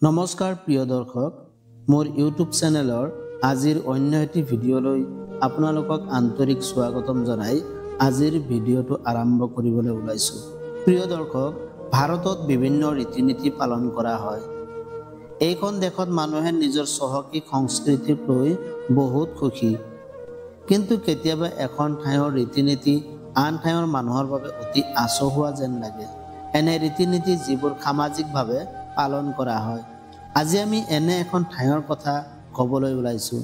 নমস্কাৰ প্ৰিয় দৰ্শক, মোৰ ইউটিউব চেনেলৰ আজিৰ অন্য এটি ভিডিঅ'লৈ আপোনালোকক আন্তৰিক স্বাগতম জনাই আজিৰ ভিডিঅ'টো আৰম্ভ কৰিবলৈ ওলাইছোঁ। প্ৰিয় দৰ্শক, ভাৰতত বিভিন্ন ৰীতি নীতি পালন কৰা হয়। এইখন দেশত মানুহে নিজৰ চহকী সংস্কৃতিক লৈ বহুত সুখী, কিন্তু কেতিয়াবা এখন ঠাইৰ ৰীতি নীতি আন ঠাইৰ মানুহৰ বাবে অতি আচহুৱা যেন লাগে। এনে ৰীতি নীতি যিবোৰ সামাজিকভাৱে পালন কৰা হয়। আজি আমি এনে এখন ঠাইৰ কথা ক'বলৈ ওলাইছোঁ।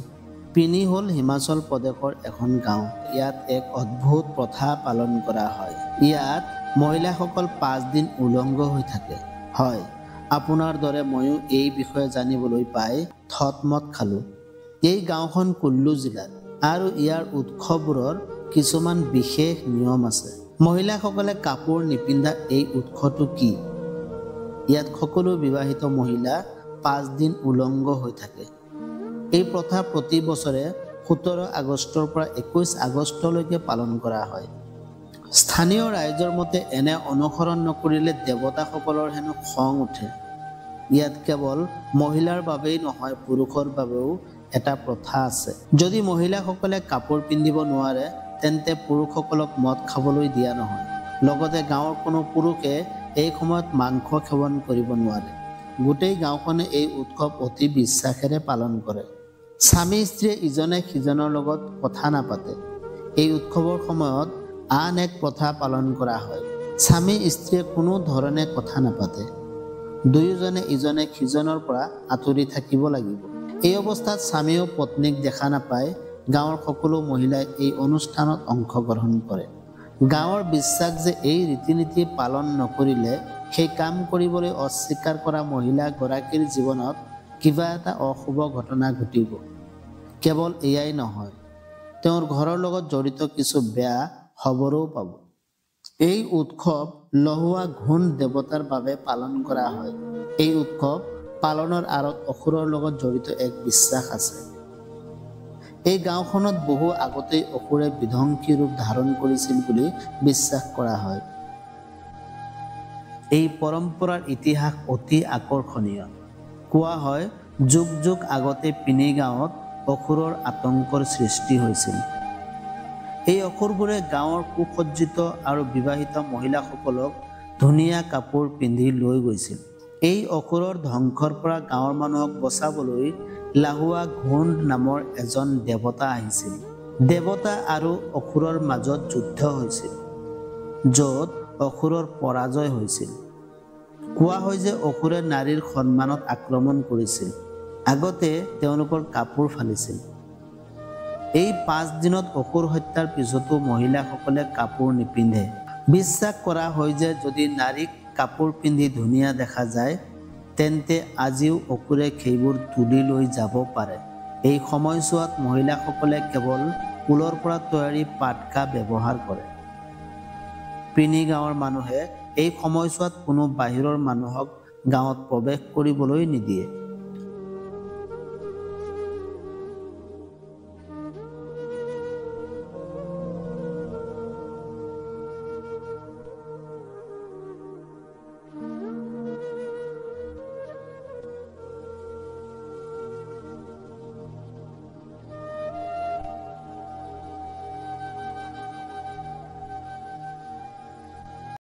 পিনি হ'ল হিমাচল প্ৰদেশৰ এখন গাঁও। ইয়াত এক অদ্ভুত প্ৰথা পালন কৰা হয়। ইয়াত মহিলাসকল 5 দিন উলংগ হৈ থাকে। হয়, আপোনাৰ দৰে ময়ো এই বিষয়ে জানিবলৈ পাই থতমত খালোঁ। এই গাঁওখন কুল্লু জিলাত আৰু ইয়াৰ উৎসৱবোৰৰ কিছুমান বিশেষ নিয়ম আছে। মহিলাসকলে কাপোৰ নিপিন্ধা এই উৎসৱটো কি? ইয়াত সকলো বিবাহিত মহিলা 5 দিন উলংগ হৈ থাকে। এই প্ৰথা প্ৰতি বছৰে 17 আগষ্টৰ পৰা 21 আগষ্টলৈকে পালন কৰা হয়। স্থানীয় ৰাইজৰ মতে এনে অনুসৰণ নকৰিলে দেৱতাসকলৰ হেনো খং উঠে। ইয়াত কেৱল মহিলাৰ বাবেই নহয়, পুৰুষৰ বাবেও এটা প্ৰথা আছে। যদি মহিলাসকলে কাপোৰ পিন্ধিব নোৱাৰে, তেন্তে পুৰুষসকলক মদ খাবলৈ দিয়া নহয়। লগতে গাঁৱৰ কোনো পুৰুষে এই সময়ত মাংস সেৱন কৰিব নোৱাৰে। গোটেই গাঁওখনে এই উৎসৱ অতি বিশ্বাসেৰে পালন কৰে। স্বামী স্ত্ৰীয়ে ইজনে সিজনৰ লগত কথা নাপাতে। এই উৎসৱৰ সময়ত আন এক প্ৰথা পালন কৰা হয়। স্বামী স্ত্ৰীয়ে কোনো ধৰণে কথা নাপাতে। দুয়োজনে ইজনে সিজনৰ পৰা আঁতৰি থাকিব লাগিব। এই অৱস্থাত স্বামীয়েও পত্নীক দেখা নাপায়। গাঁৱৰ সকলো মহিলাই এই অনুষ্ঠানত অংশগ্ৰহণ কৰে। গাঁৱৰ বিশ্বাস যে এই ৰীতি নীতি পালন নকৰিলে সেই কাম কৰিবলৈ অস্বীকাৰ কৰা মহিলাগৰাকীৰ জীৱনত কিবা এটা অশুভ ঘটনা ঘটিব। কেৱল এয়াই নহয়, তেওঁৰ ঘৰৰ লগত জড়িত কিছু বেয়া খবৰো পাব। এই উৎসৱ লহুৱা ঘোণ দেৱতাৰ বাবে পালন কৰা হয়। এই উৎসৱ পালনৰ আঁৰত অসুৰৰ লগত জড়িত এক বিশ্বাস আছে। এই গাঁওখনত বহু আগতেই অসুৰে বিধ্বংসী ৰূপ ধাৰণ কৰিছিল বুলি বিশ্বাস কৰা হয়। এই পৰম্পৰাৰ ইতিহাস অতি আকৰ্ষণীয়। কোৱা হয়, যুগ যুগ আগতে পিনি গাঁৱত অসুৰৰ আতংকৰ সৃষ্টি হৈছিল। এই অসুৰবোৰে গাঁৱৰ সুসজ্জিত আৰু বিবাহিত মহিলাসকলক ধুনীয়া কাপোৰ পিন্ধি লৈ গৈছিল। এই অসুৰৰ ধ্বংসৰ পৰা গাঁৱৰ মানুহক বচাবলৈ লাহুৱা ঘোণ নামৰ এজন দেৱতা আহিছিল। দেৱতা আৰু অসুৰৰ মাজত যুদ্ধ হৈছিল, য'ত অসুৰৰ পৰাজয় হৈছিল। কোৱা হয় যে অসুৰে নাৰীৰ সন্মানত আক্ৰমণ কৰিছিল। আগতে তেওঁলোকৰ কাপোৰ ফালিছিল। এই 5 দিনত অসুৰ হত্যাৰ পিছতো মহিলাসকলে কাপোৰ নিপিন্ধে। বিশ্বাস কৰা হয় যে যদি নাৰীক কাপোৰ পিন্ধি ধুনীয়া দেখা যায়, তেন্তে আজিও অসুৰে সেইবোৰ তুলি লৈ যাব পাৰে। এই সময়ছোৱাত মহিলাসকলে কেৱল ঊলৰ পৰা তৈয়াৰী পাটকা ব্যৱহাৰ কৰে। পিনি গাঁৱৰ মানুহে এই সময়ছোৱাত কোনো বাহিৰৰ মানুহক গাঁৱত প্ৰৱেশ কৰিবলৈ নিদিয়ে।